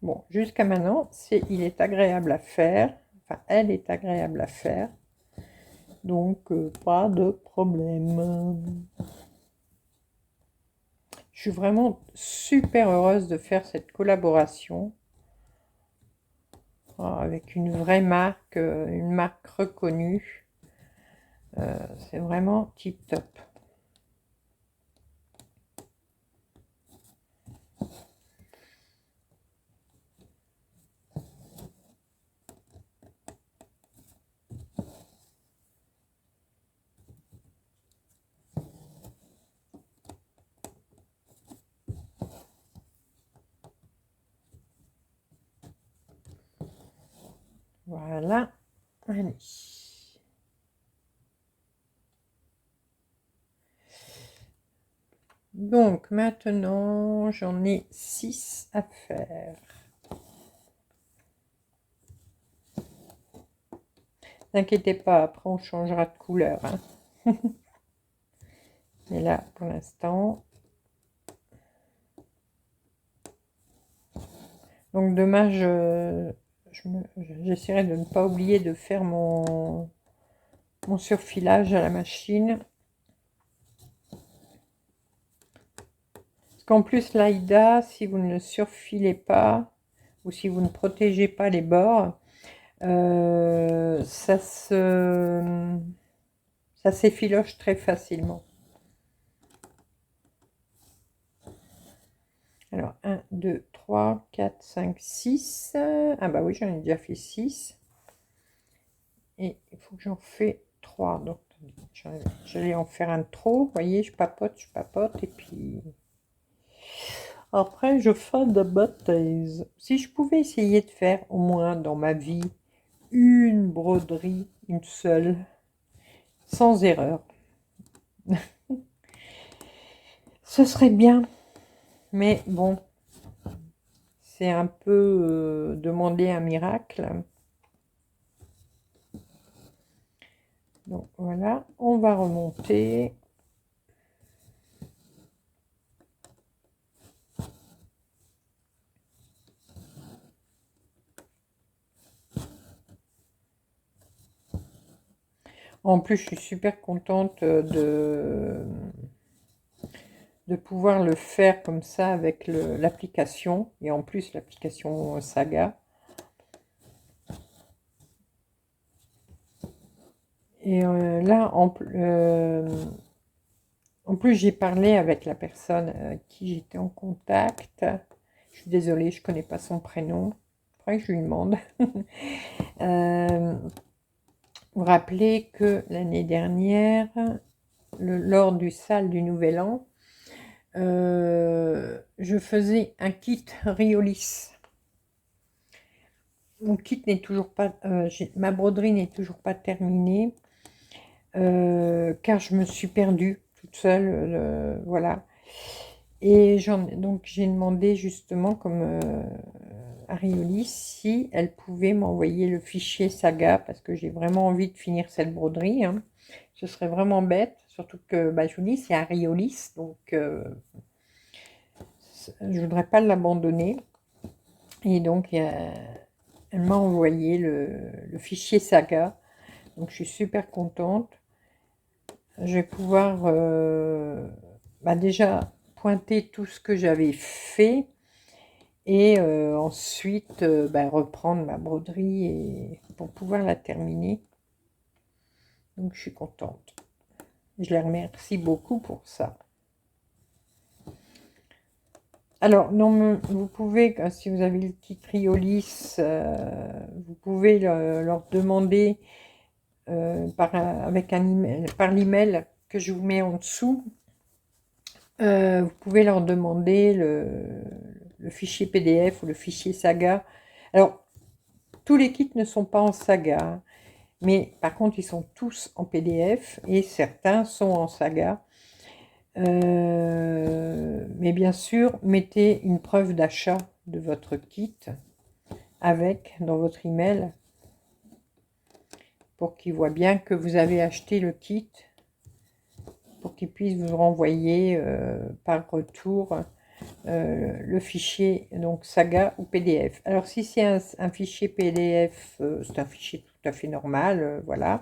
Bon, jusqu'à maintenant, il est agréable à faire, enfin, elle est agréable à faire, donc pas de problème. Je suis vraiment super heureuse de faire cette collaboration avec une vraie marque, une marque reconnue. C'est vraiment tip top. Voilà. Allez. Donc maintenant, j'en ai 6 à faire. N'inquiétez pas, après on changera de couleur, hein. Mais là, pour l'instant. Donc demain, j'essaierai de ne pas oublier de faire mon surfilage à la machine. Parce qu'en plus, l'Aïda, si vous ne le surfilez pas, ou si vous ne protégez pas les bords, ça s'effiloche très facilement. Alors, 1, 2, 3, 4, 5, 6. Ah bah oui, j'en ai déjà fait 6. Et il faut que j'en fais 3. Donc, j'allais en faire un de trop. Vous voyez, je papote. Et puis, après, je fais de bêtises. Si je pouvais essayer de faire au moins dans ma vie une broderie, une seule, sans erreur, ce serait bien. Mais bon, c'est un peu demander un miracle. Donc voilà, on va remonter. En plus, je suis super contente de pouvoir le faire comme ça avec l'application. Et en plus, l'application Saga. Et là, en plus, j'ai parlé avec la personne avec qui j'étais en contact. Je suis désolée, je ne connais pas son prénom. Il faudrait que je lui demande. Vous rappelez que l'année dernière, lors du sale du Nouvel An, je faisais un kit Riolis. Mon kit n'est toujours pas, ma broderie n'est toujours pas terminée, car je me suis perdue toute seule, voilà. Et donc j'ai demandé justement comme à Riolis si elle pouvait m'envoyer le fichier Saga, parce que j'ai vraiment envie de finir cette broderie, hein. Ce serait vraiment bête, surtout que je vous dis c'est à Riolis, donc je voudrais pas l'abandonner. Et donc elle m'a envoyé le fichier Saga, donc je suis super contente. Je vais pouvoir déjà pointer tout ce que j'avais fait et ensuite reprendre ma broderie et pour pouvoir la terminer. Donc je suis contente. Je les remercie beaucoup pour ça. Alors, non, vous pouvez, si vous avez le kit Riolis, vous pouvez leur demander avec un email, par l'email que je vous mets en dessous. Vous pouvez leur demander le fichier PDF ou le fichier Saga. Alors, tous les kits ne sont pas en Saga, hein, mais par contre, ils sont tous en PDF et certains sont en Saga. Mais bien sûr, mettez une preuve d'achat de votre kit dans votre email pour qu'ils voient bien que vous avez acheté le kit, pour qu'ils puissent vous renvoyer par retour le fichier donc Saga ou PDF. Alors si c'est un fichier PDF, c'est un fichier tout à fait normal, voilà.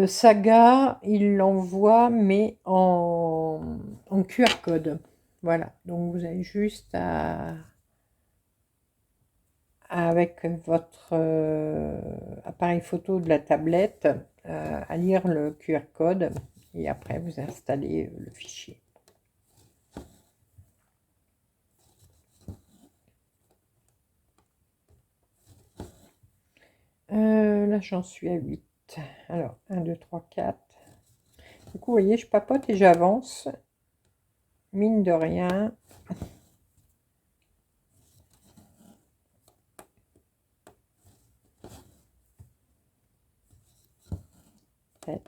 Saga, il l'envoie mais en QR code. Voilà, donc vous avez juste avec votre appareil photo de la tablette à lire le QR code et après vous installez le fichier. Là j'en suis à 8. Alors 1, 2, 3, 4. Du coup vous voyez je papote et j'avance. Mine de rien. 7,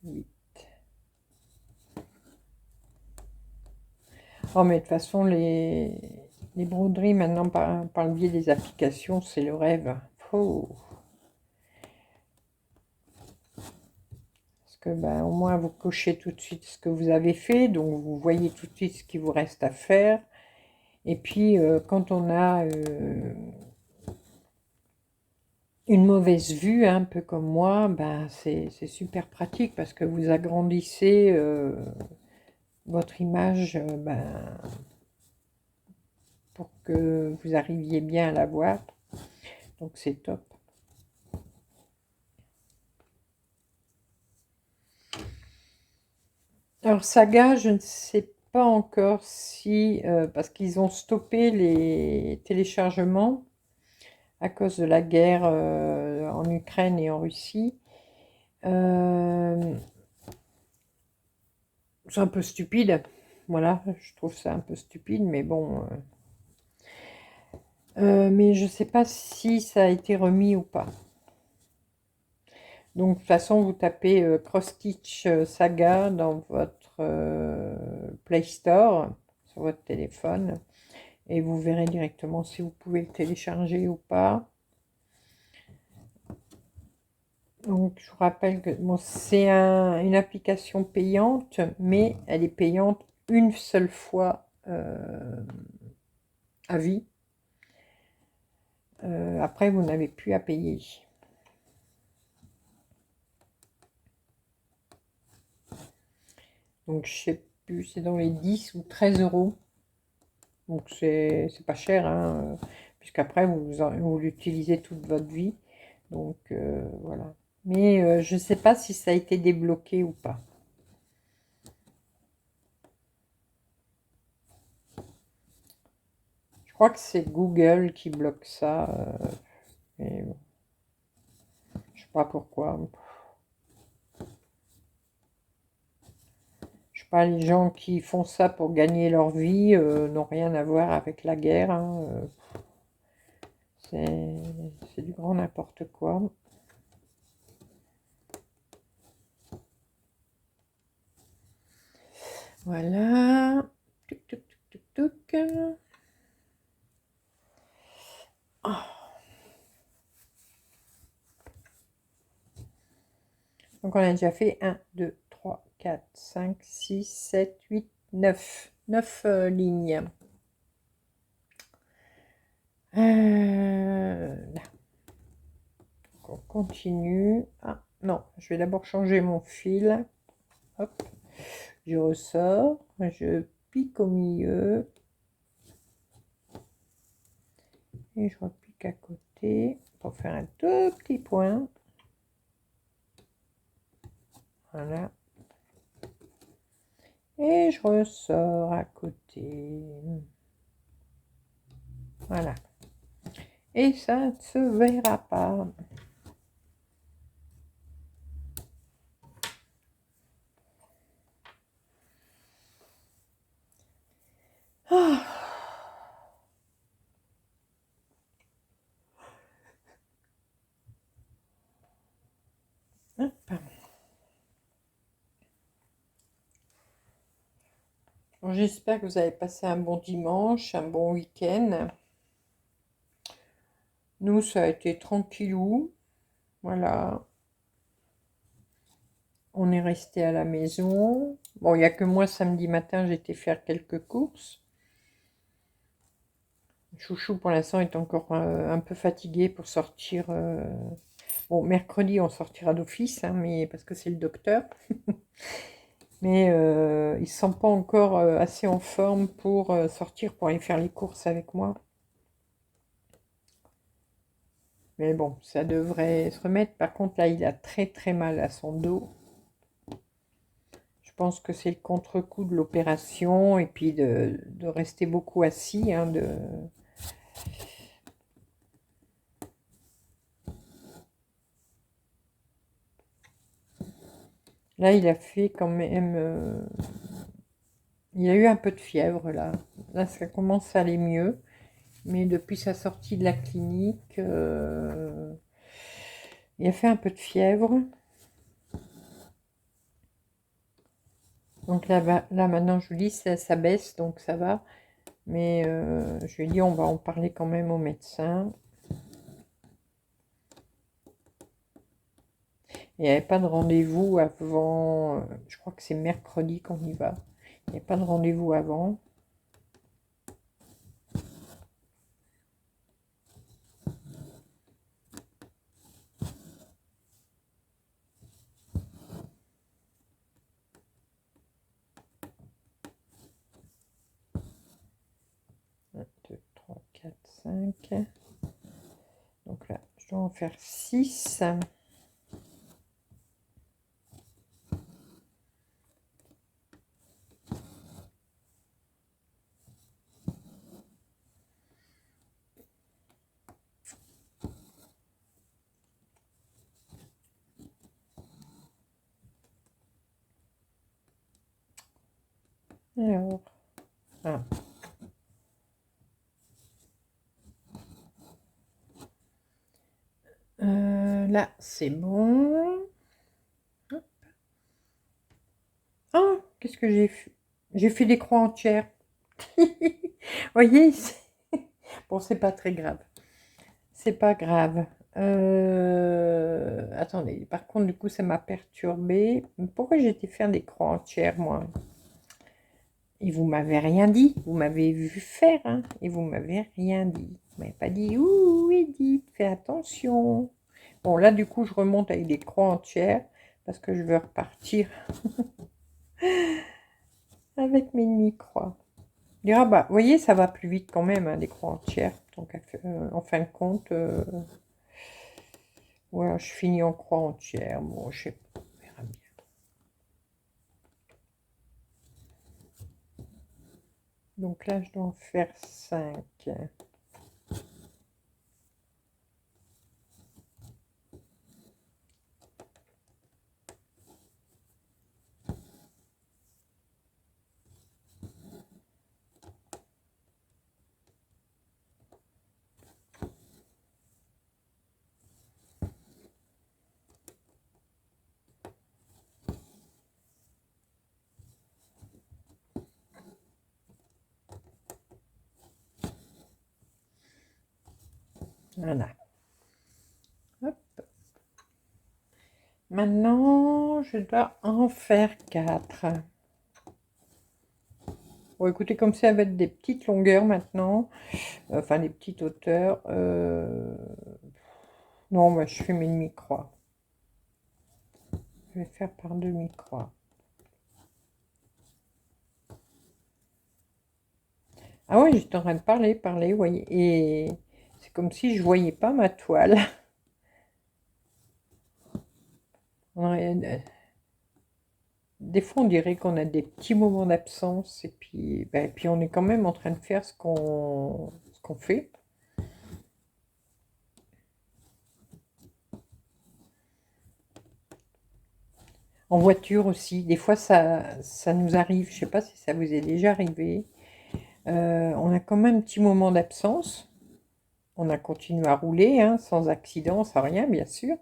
8. Oh, mais de toute façon, les broderies, maintenant, par le biais des applications, c'est le rêve. Oh. Parce que, ben, au moins, vous cochez tout de suite ce que vous avez fait, donc vous voyez tout de suite ce qu'il vous reste à faire. Et puis, quand on a une mauvaise vue, un peu comme moi, ben, c'est super pratique parce que vous agrandissez votre image ben, pour que vous arriviez bien à la voir. Donc c'est top. Alors Saga, je ne sais pas encore si, parce qu'ils ont stoppé les téléchargements à cause de la guerre en Ukraine et en Russie. C'est un peu stupide, voilà, je trouve ça un peu stupide, mais bon. Mais je ne sais pas si ça a été remis ou pas. Donc de toute façon, vous tapez Cross Stitch Saga dans votre Play Store, sur votre téléphone, et vous verrez directement si vous pouvez le télécharger ou pas. Donc je vous rappelle que bon, c'est une application payante, mais elle est payante une seule fois à vie. Après, vous n'avez plus à payer. Donc je sais plus, c'est dans les 10 ou 13 euros. Donc c'est pas cher, hein, puisqu'après vous l'utilisez toute votre vie. Donc voilà. Mais je ne sais pas si ça a été débloqué ou pas. Je crois que c'est Google qui bloque ça. Mais bon, je sais pas pourquoi. Je sais pas, les gens qui font ça pour gagner leur vie n'ont rien à voir avec la guerre, hein, c'est du grand n'importe quoi. Voilà. Tuc, tuc, tuc, tuc, tuc. Oh. Donc on a déjà fait 1, 2, 3, 4, 5, 6, 7, 8, 9. 9 lignes. Là. Donc on continue. Ah non, je vais d'abord changer mon fil. Hop. Je ressors. Je pique au milieu. Et je repique à côté pour faire un tout petit point. Voilà. Et je ressors à côté. Voilà. Et ça ne se verra pas. Ah. Hop. J'espère que vous avez passé un bon dimanche, un bon week-end. Nous, ça a été tranquillou. Voilà. On est resté à la maison. Bon, il n'y a que moi, samedi matin, j'ai été faire quelques courses. Chouchou, pour l'instant, est encore un peu fatigué pour sortir. Bon, mercredi, on sortira d'office, hein, mais parce que c'est le docteur. Mais il ne se sent pas encore assez en forme pour sortir pour aller faire les courses avec moi. Mais bon, ça devrait se remettre. Par contre, là, il a très très mal à son dos. Je pense que c'est le contre-coup de l'opération et puis de rester beaucoup assis. Hein, Là, il a fait quand même... Il a eu un peu de fièvre, là. Là, ça commence à aller mieux. Mais depuis sa sortie de la clinique, il a fait un peu de fièvre. Donc là maintenant, je vous dis, ça baisse, donc ça va. Mais je lui ai dit, on va en parler quand même au médecin. Il n'y avait pas de rendez-vous avant, je crois que c'est mercredi qu'on y va. Il n'y a pas de rendez-vous avant. Un, 2, 3, 4, 5. Donc là, je dois en faire 6. Alors, ah. Là, c'est bon. Oh, qu'est-ce que j'ai fait? J'ai fait des croix entières. Voyez, bon, c'est pas très grave. C'est pas grave. Attendez, par contre, du coup, ça m'a perturbé. Pourquoi j'ai été faire des croix entières, moi? Et vous m'avez rien dit. Vous m'avez vu faire, hein, et vous m'avez rien dit. Vous m'avez pas dit, ouh, Edith, fais attention. Bon, là, du coup, je remonte avec des croix entières parce que je veux repartir avec mes demi-croix. Ah bah, vous voyez, ça va plus vite quand même, hein, des croix entières. Donc, en fin de compte, voilà, je finis en croix entière. Bon, je sais pas, on verra bien. Donc là, je dois en faire 5. Voilà. Hop. Maintenant, je dois en faire 4. Bon, écoutez, comme ça va être des petites longueurs maintenant, enfin des petites hauteurs. Non, bah, je fais mes demi-croix. Je vais faire par demi-croix. Ah oui, j'étais en train de parler, vous voyez. Et c'est comme si je voyais pas ma toile. Des fois, on dirait qu'on a des petits moments d'absence et puis, ben, puis on est quand même en train de faire ce qu'on fait. En voiture aussi, des fois ça nous arrive, je sais pas si ça vous est déjà arrivé. On a quand même un petit moment d'absence. On a continué à rouler, hein, sans accident, sans rien, bien sûr.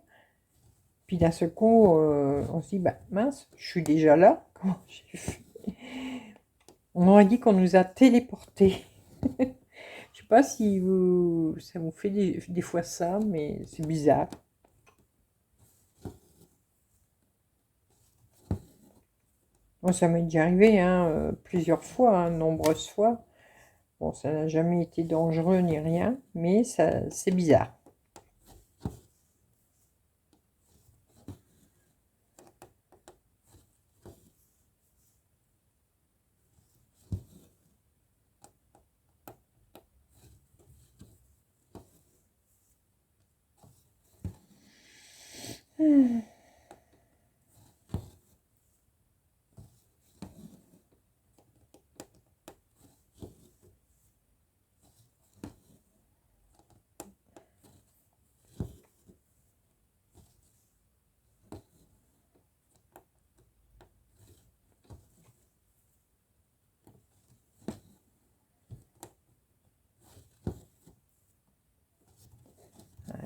Puis d'un seul coup, on se dit, bah mince, je suis déjà là. Comment j'ai fait? On aurait dit qu'on nous a téléportés. Je sais pas si ça vous fait des fois ça, mais c'est bizarre. Moi, ça m'est déjà arrivé, hein, plusieurs fois, hein, nombreuses fois. Bon, ça n'a jamais été dangereux ni rien, mais ça, c'est bizarre.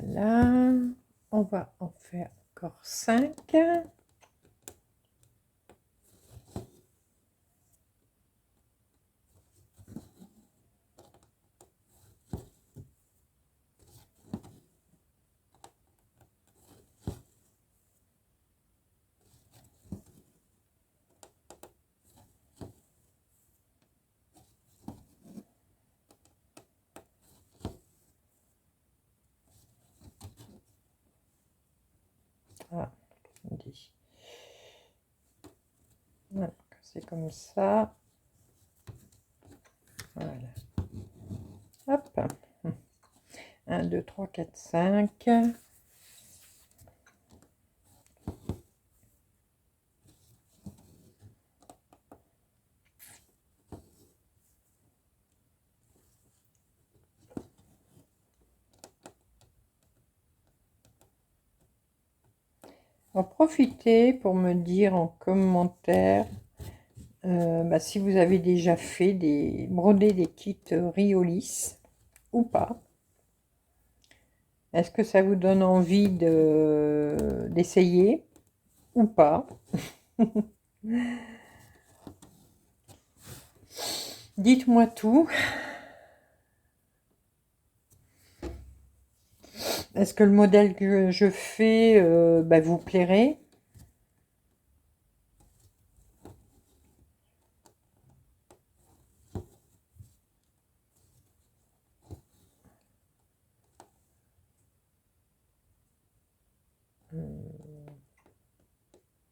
Voilà, on va en faire encore 5. Voilà, c'est comme ça. Voilà. Hop. 1, 2, 3, 4, 5. En profitez pour me dire en commentaire si vous avez déjà fait brodé des kits Riolis ou pas. Est-ce que ça vous donne envie d'essayer ou pas? Dites-moi tout. Est-ce que le modèle que je fais vous plairait?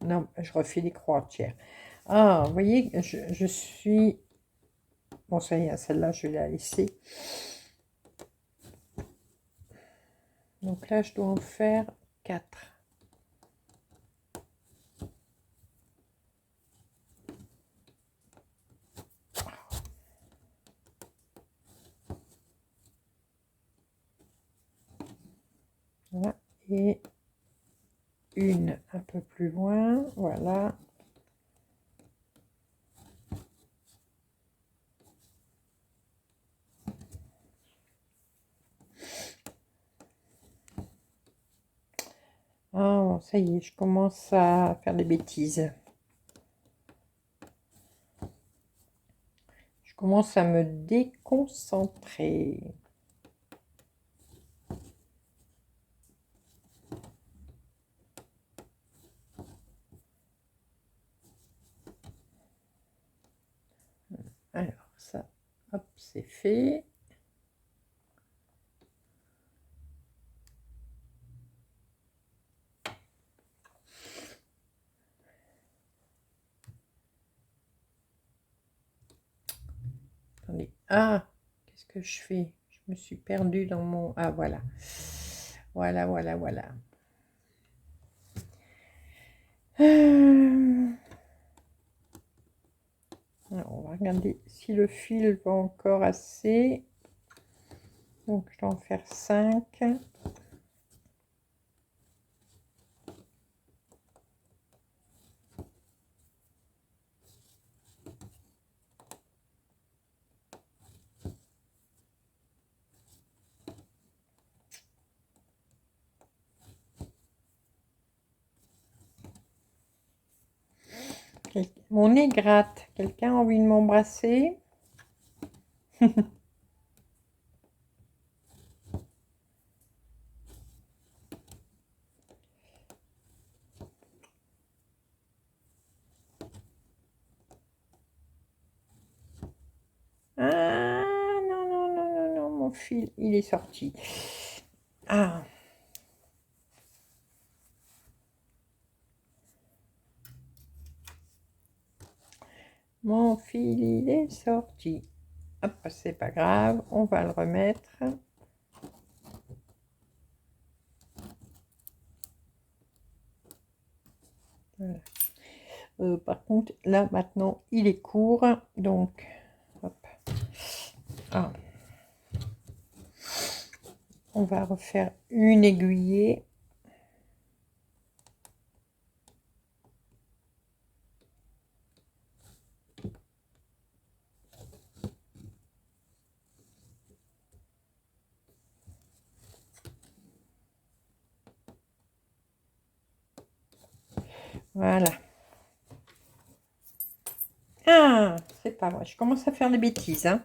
Non, je refais des croix entières. Ah, vous voyez, je suis... Bon, ça y est, celle-là, je vais la laisser. Donc là, je dois en faire 4. Voilà. Et une un peu plus loin, voilà. Oh, ça y est, je commence à faire des bêtises. Je commence à me déconcentrer. Alors, ça, hop, c'est fait. Attendez. Ah, qu'est-ce que je fais? Je me suis perdue dans mon... Ah, voilà. Voilà, voilà, voilà. Alors, on va regarder si le fil va encore assez. Donc, je dois en faire 5. Mon nez gratte. Quelqu'un a envie de m'embrasser? Ah, non, non, non, non, non, mon fil, il est sorti. Ah. Mon fil, il est sorti. Hop, c'est pas grave, on va le remettre. Voilà. Par contre, là, maintenant, il est court. Donc, hop. Ah. On va refaire une aiguillée. Voilà. Ah, c'est pas vrai. Je commence à faire des bêtises, hein.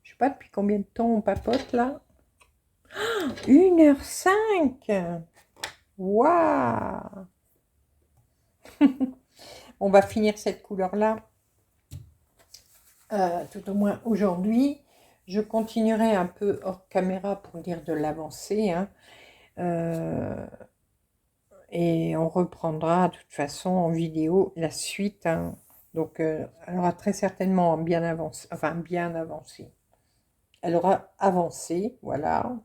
Je sais pas depuis combien de temps on papote, là. 1h05. Waouh. On va finir cette couleur-là, tout au moins aujourd'hui. Je continuerai un peu hors caméra pour dire de l'avancée, hein. Et on reprendra de toute façon en vidéo la suite, hein. Donc, elle aura très certainement bien avancé, enfin bien avancé. Elle aura avancé, voilà.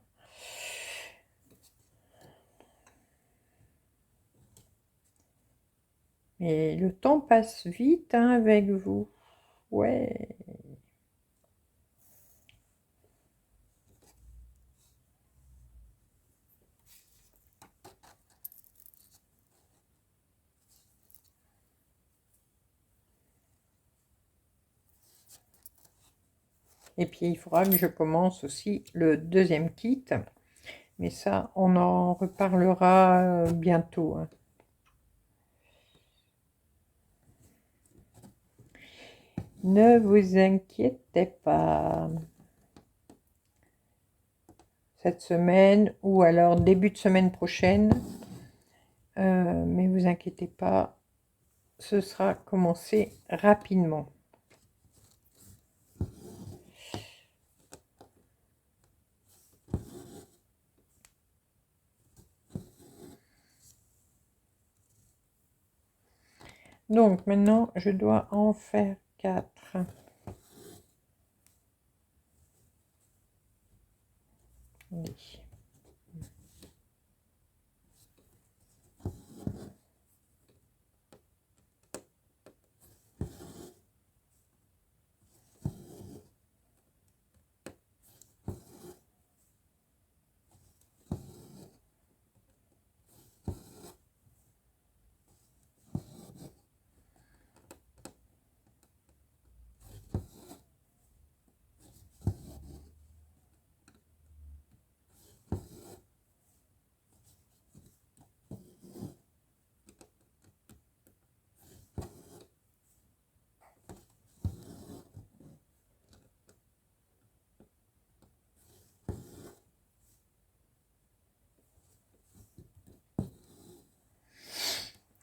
Et le temps passe vite, hein, avec vous. Ouais. Et puis, il faudra que je commence aussi le deuxième kit. Mais ça, on en reparlera bientôt, hein. Ne vous inquiétez pas. Cette semaine ou alors début de semaine prochaine. Mais vous inquiétez pas, ce sera commencé rapidement. Donc maintenant, je dois en faire 4. Allez.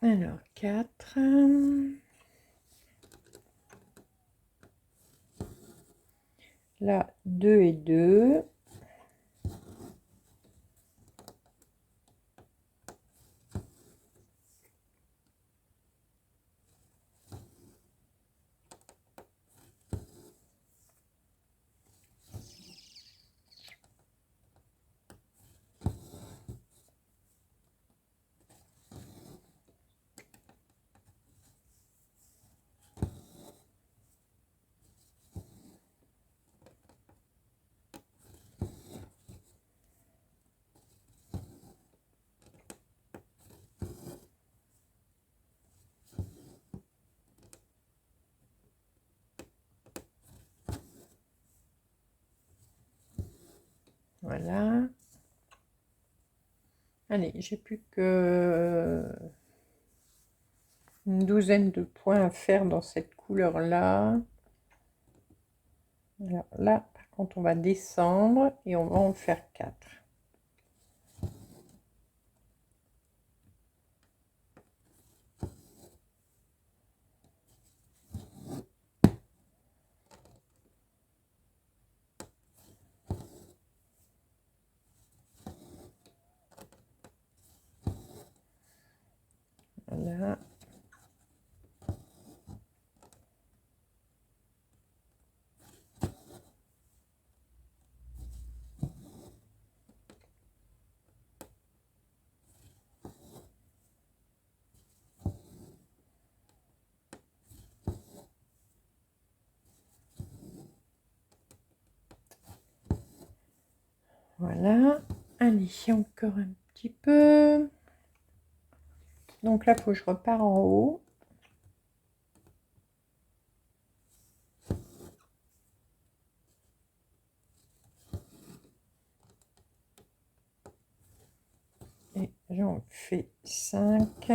Alors, 4. Là, 2 et 2. Voilà. Allez, j'ai plus que une douzaine de points à faire dans cette couleur-là. Alors là, par contre, on va descendre et on va en faire 4. Voilà. Voilà. Allez, encore un petit peu. Donc là, il faut que je repars en haut. Et j'en fais 5.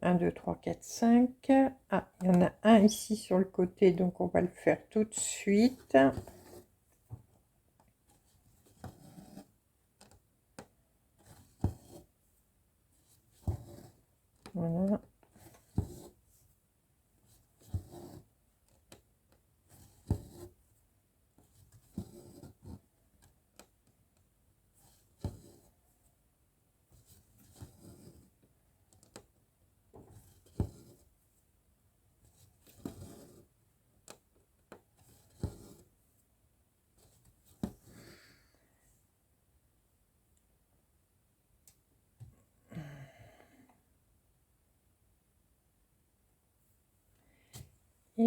Un, 2, 3, 4, 5. Ah, il y en a un ici sur le côté, donc on va le faire tout de suite.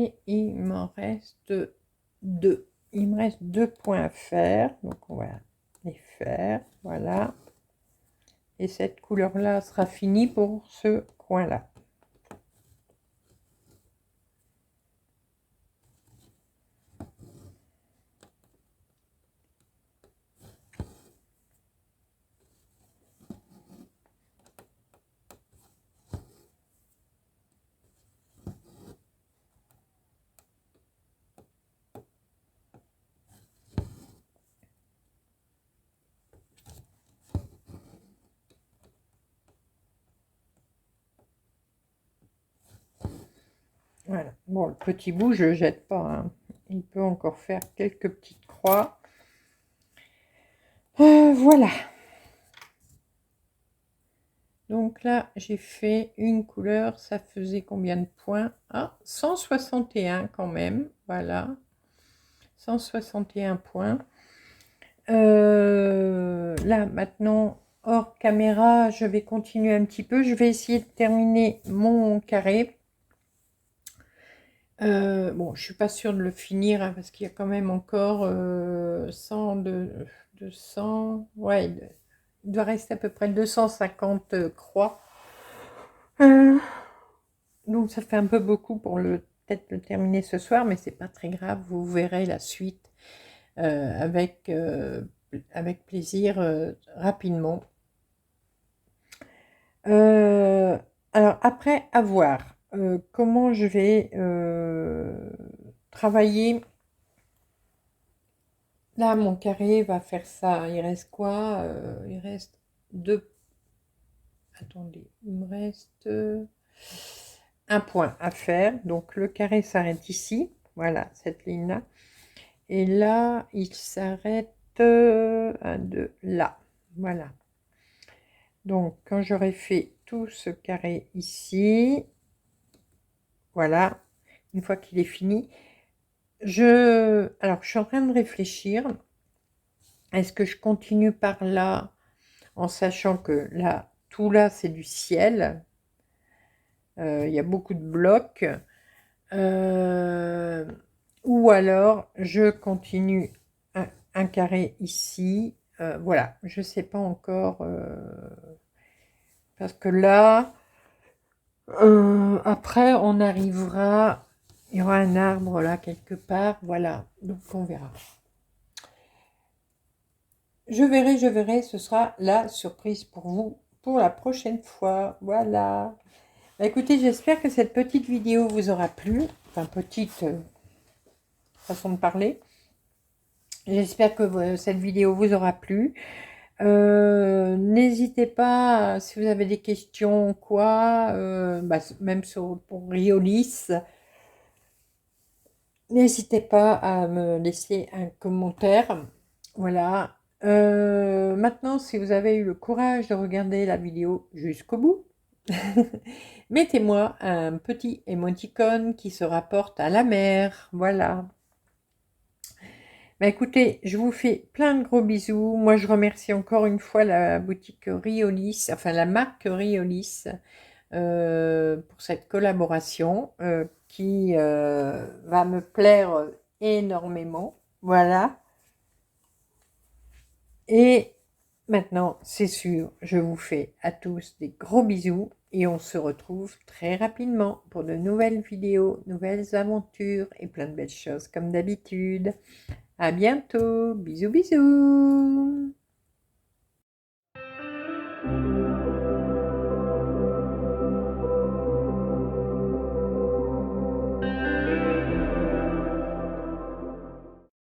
et il m'en reste 2. Il me reste 2 points à faire, donc on va les faire, voilà. Et cette couleur-là sera finie pour ce coin-là. Voilà. Bon, le petit bout, je ne jette pas, hein. Il peut encore faire quelques petites croix. Voilà. Donc là, j'ai fait une couleur. Ça faisait combien de points? Ah, 161 quand même. Voilà. 161 points. Là, maintenant, hors caméra, je vais continuer un petit peu. Je vais essayer de terminer mon carré. Bon, je suis pas sûre de le finir, hein, parce qu'il y a quand même encore 200, ouais, il doit rester à peu près 250 croix. Donc ça fait un peu beaucoup pour peut-être le terminer ce soir, mais c'est pas très grave, vous verrez la suite avec plaisir rapidement. Alors après, à voir comment je vais travailler. Là, mon carré va faire ça. Il reste quoi? Il reste 2. Attendez, il me reste un point à faire. Donc le carré s'arrête ici. Voilà, cette ligne-là. Et là, il s'arrête 1, 2, là. Voilà. Donc, quand j'aurai fait tout ce carré ici, voilà, une fois qu'il est fini, alors, je suis en train de réfléchir. Est-ce que je continue par là, en sachant que là, tout là, c'est du ciel. Il y a beaucoup de blocs. Ou alors, je continue un carré ici. Voilà, je ne sais pas encore. Parce que là, après, on arrivera. Il y aura un arbre là quelque part. Voilà, donc on verra. Je verrai, ce sera la surprise pour vous pour la prochaine fois. Voilà. Bah, écoutez, j'espère que cette petite vidéo vous aura plu. Enfin, petite façon de parler. J'espère que cette vidéo vous aura plu. N'hésitez pas, si vous avez des questions, quoi, même pour Riolis, n'hésitez pas à me laisser un commentaire. Voilà. Maintenant, si vous avez eu le courage de regarder la vidéo jusqu'au bout, mettez-moi un petit émoticône qui se rapporte à la mer. Voilà. Bah écoutez, je vous fais plein de gros bisous. Moi, je remercie encore une fois la boutique Riolis, enfin la marque Riolis, pour cette collaboration qui va me plaire énormément. Voilà. Et maintenant, c'est sûr, je vous fais à tous des gros bisous et on se retrouve très rapidement pour de nouvelles vidéos, nouvelles aventures et plein de belles choses comme d'habitude. À bientôt, bisous bisous.